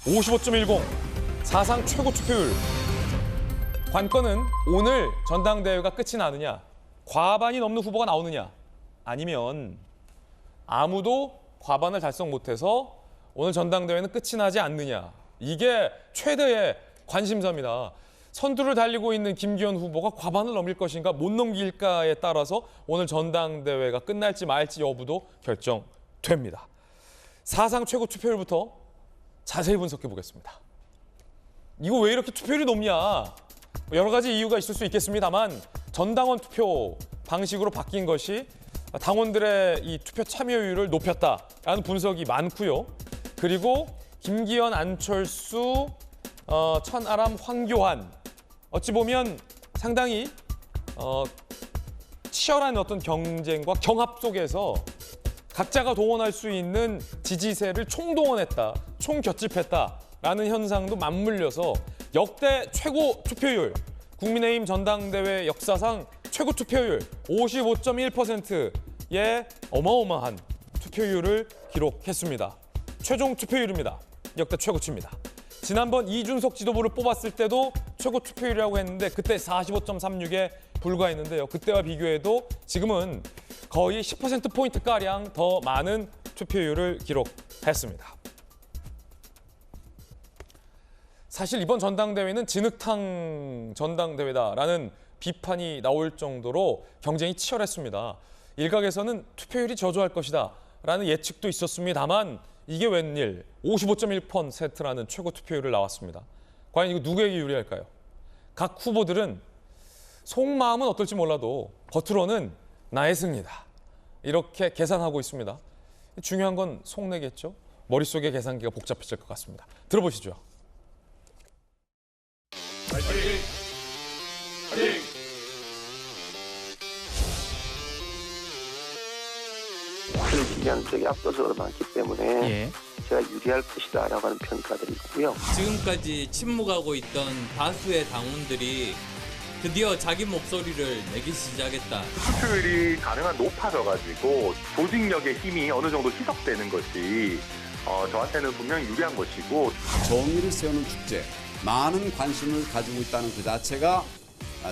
55.10, 사상 최고 투표율. 관건은 오늘 전당대회가 끝이 나느냐, 과반이 넘는 후보가 나오느냐, 아니면 아무도 과반을 달성 못해서 오늘 전당대회는 끝이 나지 않느냐. 이게 최대의 관심사입니다. 선두를 달리고 있는 김기현 후보가 과반을 넘길 것인가 못 넘길까에 따라서 오늘 전당대회가 끝날지 말지 여부도 결정됩니다. 사상 최고 투표율부터 자세히 분석해 보겠습니다. 이거 왜 이렇게 투표율이 높냐? 여러 가지 이유가 있을 수 있겠습니다만 전당원 투표 방식으로 바뀐 것이 당원들의 이 투표 참여율을 높였다라는 분석이 많고요. 그리고 김기현, 안철수, 천하람, 황교안 어찌 보면 상당히 치열한 어떤 경쟁과 경합 속에서 각자가 동원할 수 있는 지지세를 총동원했다, 총결집했다라는 현상도 맞물려서 역대 최고 투표율, 국민의힘 전당대회 역사상 최고 투표율 55.1%의 어마어마한 투표율을 기록했습니다. 최종 투표율입니다. 역대 최고치입니다. 지난번 이준석 지도부를 뽑았을 때도 최고 투표율이라고 했는데 그때 45.36에 불과했는데요. 그때와 비교해도 지금은 거의 10%포인트가량 더 많은 투표율을 기록했습니다. 사실 이번 전당대회는 진흙탕 전당대회다라는 비판이 나올 정도로 경쟁이 치열했습니다. 일각에서는 투표율이 저조할 것이다라는 예측도 있었습니다만 이게 웬일 55.1%라는 최고 투표율을 나왔습니다. 과연 이거 누구에게 유리할까요? 각 후보들은 속마음은 어떨지 몰라도 겉으로는 나의 승리다, 이렇게 계산하고 있습니다. 중요한 건 속내겠죠. 머릿속의 계산기가 복잡해질 것 같습니다. 들어보시죠. 파이팅! 파이팅! 기간 쪽이 압도적으로 많기 때문에 제가 유리할 것이다라고 하는 평가들이 있고요. 지금까지 침묵하고 있던 다수의 당원들이 드디어 자기 목소리를 내기 시작했다. 투표율이 가능한 높아져가지고 조직력의 힘이 어느 정도 희석되는 것이 저한테는 분명히 유리한 것이고, 정의를 세우는 축제, 많은 관심을 가지고 있다는 그 자체가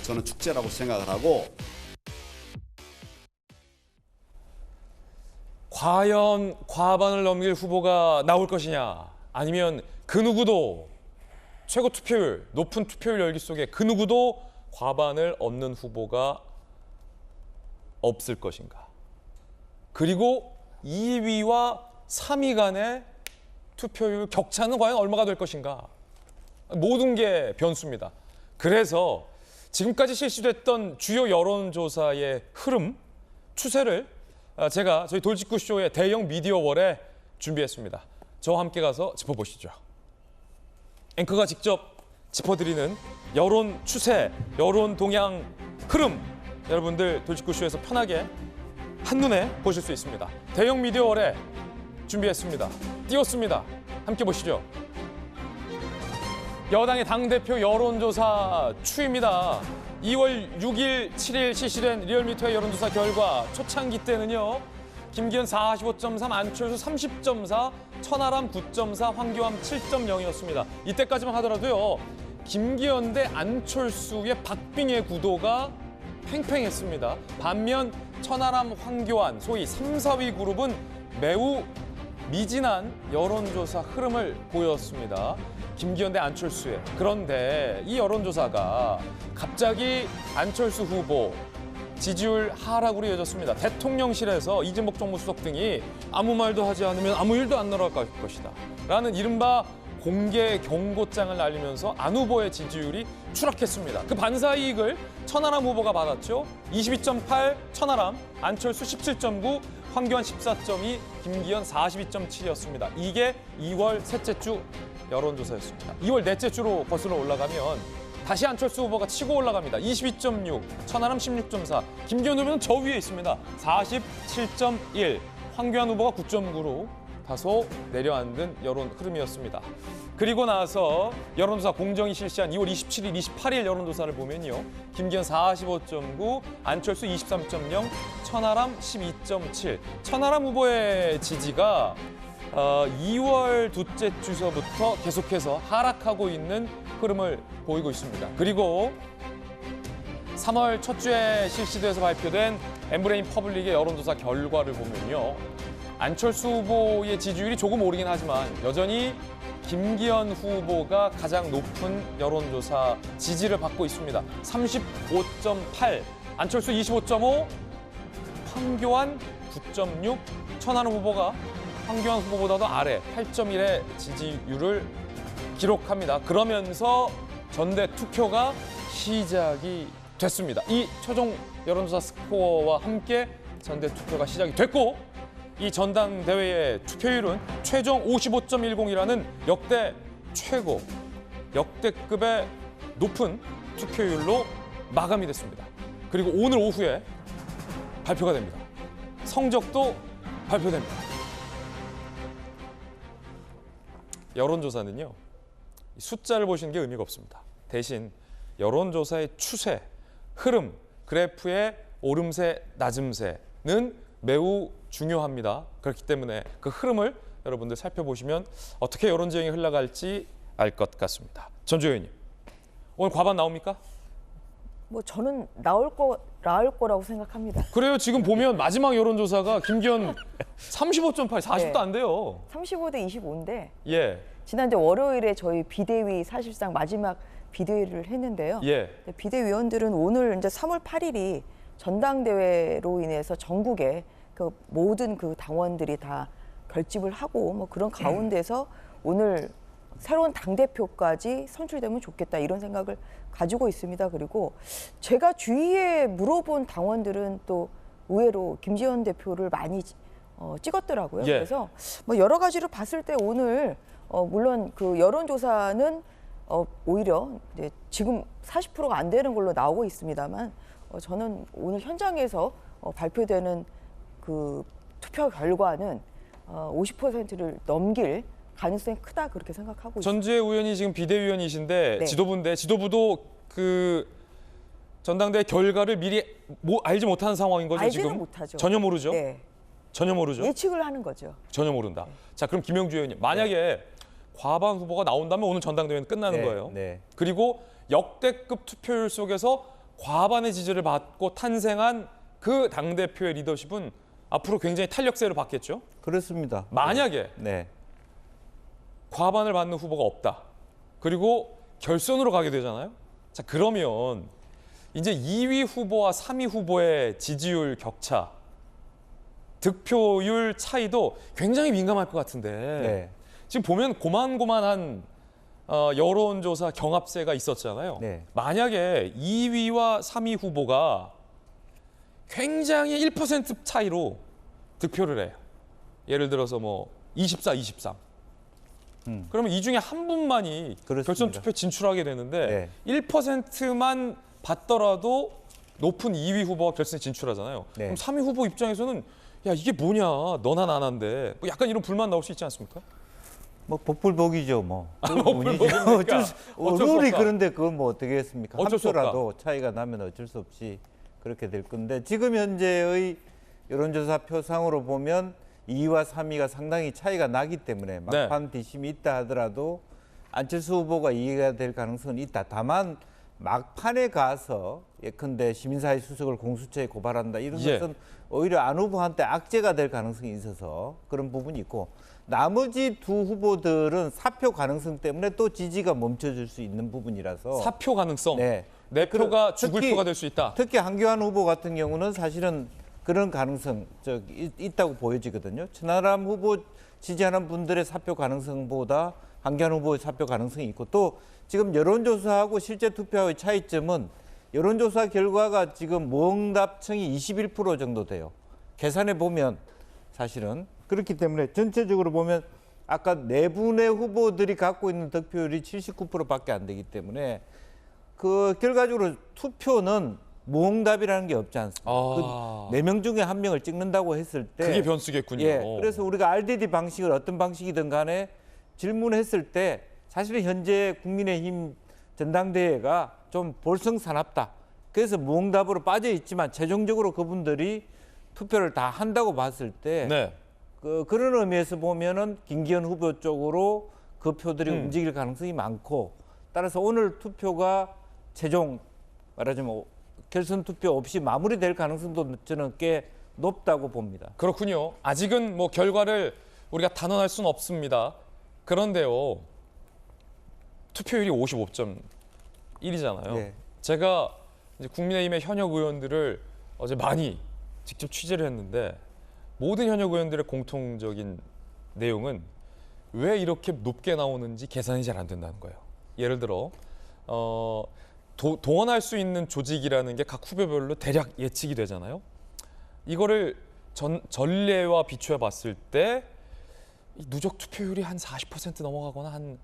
저는 축제라고 생각을 하고, 과연 과반을 넘길 후보가 나올 것이냐, 아니면 그 누구도 최고 투표율, 높은 투표율 열기 속에 그 누구도 과반을 얻는 후보가 없을 것인가. 그리고 2위와 3위 간의 투표율 격차는 과연 얼마가 될 것인가. 모든 게 변수입니다. 그래서 지금까지 실시됐던 주요 여론조사의 흐름, 추세를 제가 저희 돌직구쇼의 대형 미디어월에 준비했습니다. 저와 함께 가서 짚어보시죠. 앵커가 직접 짚어드리는 여론 추세, 여론 동향 흐름, 여러분들 돌직구쇼에서 편하게 한눈에 보실 수 있습니다. 대형 미디어월에 준비했습니다. 띄웠습니다. 함께 보시죠. 여당의 당대표 여론조사 추입니다. 2월 6일, 7일 실시된 리얼미터의 여론조사 결과 초창기 때는요. 김기현 45.3, 안철수 30.4, 천하람 9.4, 황교안 7.0이었습니다. 이때까지만 하더라도요. 김기현 대 안철수의 박빙의 구도가 팽팽했습니다. 반면 천하람, 황교안, 소위 3, 4위 그룹은 매우 미진한 여론조사 흐름을 보였습니다. 김기현 대 안철수의. 그런데 이 여론조사가 갑자기 안철수 후보 지지율 하락으로 이어졌습니다. 대통령실에서 이진복 정무수석 등이 아무 말도 하지 않으면 아무 일도 안 날아갈 것이다 라는 이른바 공개 경고장을 날리면서 안 후보의 지지율이 추락했습니다. 그 반사이익을 천하람 후보가 받았죠. 22.8 천하람, 안철수 17.9, 황교안 14.2, 김기현 42.7이었습니다. 이게 2월 셋째 주 여론조사였습니다. 2월 넷째 주로 거슬러 올라가면 다시 안철수 후보가 치고 올라갑니다. 22.6, 천하람 16.4, 김기현 후보는 저 위에 있습니다. 47.1, 황교안 후보가 9.9로 다소 내려앉은 여론 흐름이었습니다. 그리고 나서 여론조사 공정위 실시한 2월 27일, 28일 여론조사를 보면요. 김기현 45.9, 안철수 23.0, 천하람 12.7. 천하람 후보의 지지가 2월 둘째 주서부터 계속해서 하락하고 있는 흐름을 보이고 있습니다. 그리고 3월 첫 주에 실시돼서 발표된 엠브레인 퍼블릭의 여론조사 결과를 보면요. 안철수 후보의 지지율이 조금 오르긴 하지만 여전히 김기현 후보가 가장 높은 여론조사 지지를 받고 있습니다. 35.8, 안철수 25.5, 황교안 9.6, 천하람 후보가 황교안 후보보다도 아래 8.1의 지지율을 기록합니다. 그러면서 전대 투표가 시작이 됐습니다. 이 최종 여론조사 스코어와 함께 전대 투표가 시작이 됐고 이 전당대회의 투표율은 최종 55.10이라는 역대 최고, 역대급의 높은 투표율로 마감이 됐습니다. 그리고 오늘 오후에 발표가 됩니다. 성적도 발표됩니다. 여론조사는요, 숫자를 보시는 게 의미가 없습니다. 대신 여론조사의 추세, 흐름, 그래프의 오름세, 낮음세는 매우 중요합니다. 그렇기 때문에 그 흐름을 여러분들 살펴보시면 어떻게 여론지형이 흘러갈지 알 것 같습니다. 전주 의원님, 오늘 과반 나옵니까? 뭐 저는 나을 거라고 생각합니다. 그래요. 지금 보면 마지막 여론조사가 김기현 35.8, 40도 안 돼요. 35대 25인데 예, 지난주 월요일에 저희 비대위 사실상 마지막 비대위를 했는데요. 예. 비대위원들은 오늘 이제 3월 8일이 전당대회로 인해서 전국에 그 모든 그 당원들이 다 결집을 하고 뭐 그런 가운데서 오늘 새로운 당대표까지 선출되면 좋겠다 이런 생각을 가지고 있습니다. 그리고 제가 주위에 물어본 당원들은 또 의외로 김지현 대표를 많이 찍었더라고요. 예. 그래서 뭐 여러 가지로 봤을 때 오늘 물론 그 여론조사는 오히려 이제 지금 40%가 안 되는 걸로 나오고 있습니다만 저는 오늘 현장에서 발표되는 그 투표 결과는 50%를 넘길 가능성이 크다 그렇게 생각하고 있습니다. 전주혜 의원이 지금 비대위원이신데 네. 지도부인데 지도부도 그 전당대회 결과를 미리 알지 못하는 상황인 거죠 알지는 지금? 못하죠. 전혀 모르죠? 네. 전혀 모르죠? 예측을 하는 거죠. 전혀 모른다. 자, 그럼 김영주 의원님, 만약에 과반 후보가 나온다면 오늘 전당대회는 끝나는 거예요. 네. 그리고 역대급 투표율 속에서 과반의 지지를 받고 탄생한 그 당대표의 리더십은 앞으로 굉장히 탄력세를 받겠죠? 그렇습니다. 만약에 네. 과반을 받는 후보가 없다. 그리고 결선으로 가게 되잖아요. 자, 그러면 이제 2위 후보와 3위 후보의 지지율 격차, 득표율 차이도 굉장히 민감할 것 같은데 네. 지금 보면 고만고만한 여론조사 경합세가 있었잖아요. 네. 만약에 2위와 3위 후보가 굉장히 1% 차이로 득표를 해요. 예를 들어서 뭐 24, 23. 그러면 이 중에 한 분만이 그렇습니다. 결선 투표에 진출하게 되는데 네. 1%만 받더라도 높은 2위 후보가 결선에 진출하잖아요. 네. 그럼 3위 후보 입장에서는 야 이게 뭐냐 너나 나난데 뭐 약간 이런 불만 나올 수 있지 않습니까? 뭐 복불복이죠, 뭐. 복불복이니까 어쩔 수 룰이 없다. 그런데 그걸 뭐 어떻게 했습니까? 어쩔 수 없다. 함수라도 차이가 나면 어쩔 수 없이 그렇게 될 건데 지금 현재의 여론조사 표상으로 보면 2위와 3위가 상당히 차이가 나기 때문에 막판 뒷심이 있다 하더라도 안철수 후보가 2위가 될 가능성은 있다. 다만 막판에 가서 예컨대 시민사회 수석을 공수처에 고발한다 이런 것은 오히려 안 후보한테 악재가 될 가능성이 있어서 그런 부분이 있고 나머지 두 후보들은 사표 가능성 때문에 또 지지가 멈춰질 수 있는 부분이라서 사표 가능성. 네. 내 표가 죽을 특히- 표가 될 수 있다. 특히 한교안 후보 같은 경우는 사실은 그런 가능성 있다고 보여지거든요. 천하람 후보 지지하는 분들의 사표 가능성보다 한교안 후보의 사표 가능성이 있고 또 지금 여론조사하고 실제 투표의 차이점은 여론조사 결과가 지금 모응답층이 21% 정도 돼요. 계산해 보면 사실은 그렇기 때문에 전체적으로 보면 아까 네 분의 후보들이 갖고 있는 득표율이 79%밖에 안 되기 때문에 그 결과적으로 투표는 모응답이라는 게 없지 않습니까? 아. 그 4명 중에 1명을 찍는다고 했을 때 그게 변수겠군요. 예, 그래서 우리가 RDD 방식을 어떤 방식이든 간에 질문했을 때 사실은 현재 국민의힘 전당대회가 좀 볼성사납다. 그래서 모응답으로 빠져 있지만 최종적으로 그분들이 투표를 다 한다고 봤을 때 네. 그런 의미에서 보면은 김기현 후보 쪽으로 그 표들이 움직일 가능성이 많고, 따라서 오늘 투표가 최종 말하자면 결선 투표 없이 마무리될 가능성도 저는 꽤 높다고 봅니다. 그렇군요. 아직은 뭐 결과를 우리가 단언할 수는 없습니다. 그런데요, 투표율이 55.1이잖아요. 네. 제가 이제 국민의힘의 현역 의원들을 어제 많이 직접 취재를 했는데 모든 현역 의원들의 공통적인 내용은 왜 이렇게 높게 나오는지 계산이 잘 안 된다는 거예요. 예를 들어 동원할 수 있는 조직이라는 게 각 후보별로 대략 예측이 되잖아요. 이거를 전례와 비추어 봤을 때 이 누적 투표율이 한 40% 넘어가거나 한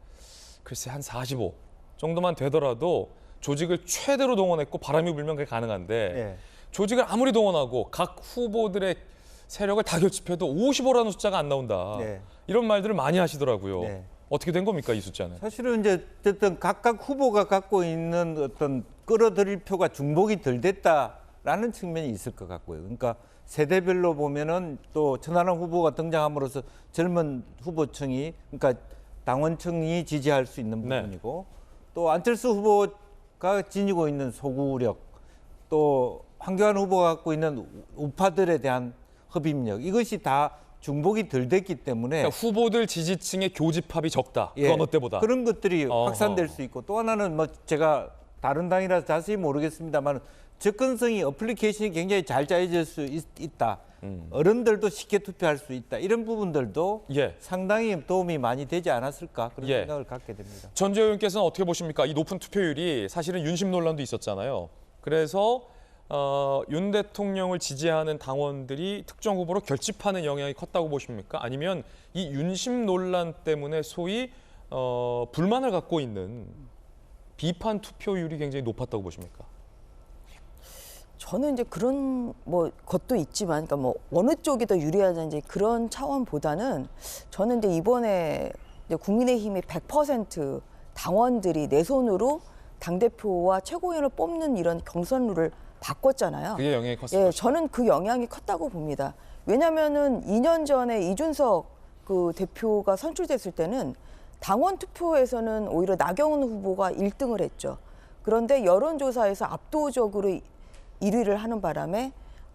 45 정도만 되더라도 조직을 최대로 동원했고 바람이 불면 그게 가능한데 네. 조직을 아무리 동원하고 각 후보들의 세력을 다 결집해도 55라는 숫자가 안 나온다. 네. 이런 말들을 많이 하시더라고요. 네. 어떻게 된 겁니까, 이 숫자는? 사실은 이제 어쨌든 각각 후보가 갖고 있는 어떤 끌어들일 표가 중복이 덜 됐다라는 측면이 있을 것 같고요. 그러니까 세대별로 보면은 또 천하람 후보가 등장함으로써 젊은 후보층이, 그러니까 당원층이 지지할 수 있는 네. 부분이고, 또 안철수 후보가 지니고 있는 소구력, 또 황교안 후보가 갖고 있는 우파들에 대한 흡입력, 이것이 다 중복이 덜 됐기 때문에 그러니까 후보들 지지층의 교집합이 적다. 그 어느 때보다. 그런 것들이 어허. 확산될 수 있고, 또 하나는 뭐 제가 다른 당이라서 자세히 모르겠습니다만 접근성이 어플리케이션이 굉장히 잘 짜여질 수 있다. 어른들도 쉽게 투표할 수 있다. 이런 부분들도 예. 상당히 도움이 많이 되지 않았을까 그런 예. 생각을 갖게 됩니다. 전재 의원께서는 어떻게 보십니까? 이 높은 투표율이 사실은 윤심 논란도 있었잖아요. 그래서 윤 대통령을 지지하는 당원들이 특정 후보로 결집하는 영향이 컸다고 보십니까? 아니면 이 윤심 논란 때문에 소위 불만을 갖고 있는 비판 투표율이 굉장히 높았다고 보십니까? 저는 이제 그런 뭐 것도 있지만, 그러니까 뭐 어느 쪽이 더 유리하든지 그런 차원보다는 저는 이제 이번에 이제 국민의힘이 100% 당원들이 내 손으로 당 대표와 최고위원을 뽑는 이런 경선 룰을 바꿨잖아요. 그게 영향이 컸을 예, 것이다. 저는 그 영향이 컸다고 봅니다. 왜냐하면은 2년 전에 이준석 그 대표가 선출됐을 때는 당원 투표에서는 오히려 나경원 후보가 1등을 했죠. 그런데 여론조사에서 압도적으로 1위를 하는 바람에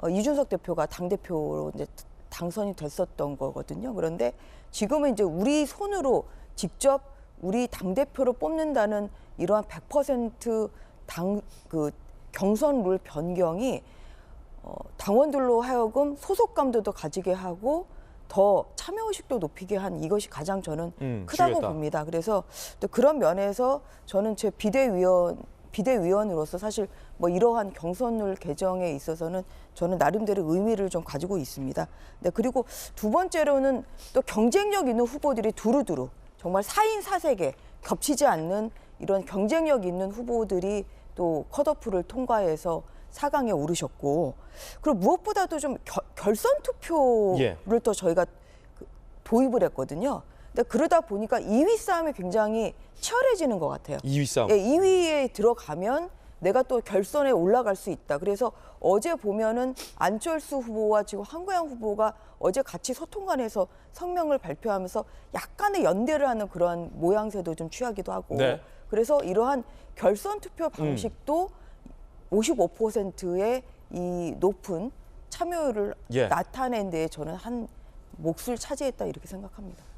이준석 대표가 당대표로 이제 당선이 됐었던 거거든요. 그런데 지금은 이제 우리 손으로 직접 우리 당대표를 뽑는다는 이러한 100% 그 경선 룰 변경이 당원들로 하여금 소속감도 더 가지게 하고 더 참여의식도 높이게 한 이것이 가장 저는 크다고 중요했다. 봅니다. 그래서 또 그런 면에서 저는 제 비대위원으로서 사실 뭐 이러한 경선룰 개정에 있어서는 저는 나름대로 의미를 좀 가지고 있습니다. 네, 그리고 두 번째로는 또 경쟁력 있는 후보들이 두루두루 정말 4인 4색에 겹치지 않는 이런 경쟁력 있는 후보들이 또 컷오프를 통과해서 4강에 오르셨고, 그리고 무엇보다도 좀 결선 투표를 예. 또 저희가 도입을 했거든요. 근데 그러다 보니까 2위 싸움이 굉장히 치열해지는 것 같아요. 2위 싸움. 예, 2위에 들어가면 내가 또 결선에 올라갈 수 있다. 그래서 어제 보면은 안철수 후보와 지금 황교안 후보가 어제 같이 소통관에서 성명을 발표하면서 약간의 연대를 하는 그런 모양새도 좀 취하기도 하고. 네. 그래서 이러한 결선 투표 방식도 55%의 이 높은 참여율을 예. 나타낸 데에 저는 한 몫을 차지했다 이렇게 생각합니다.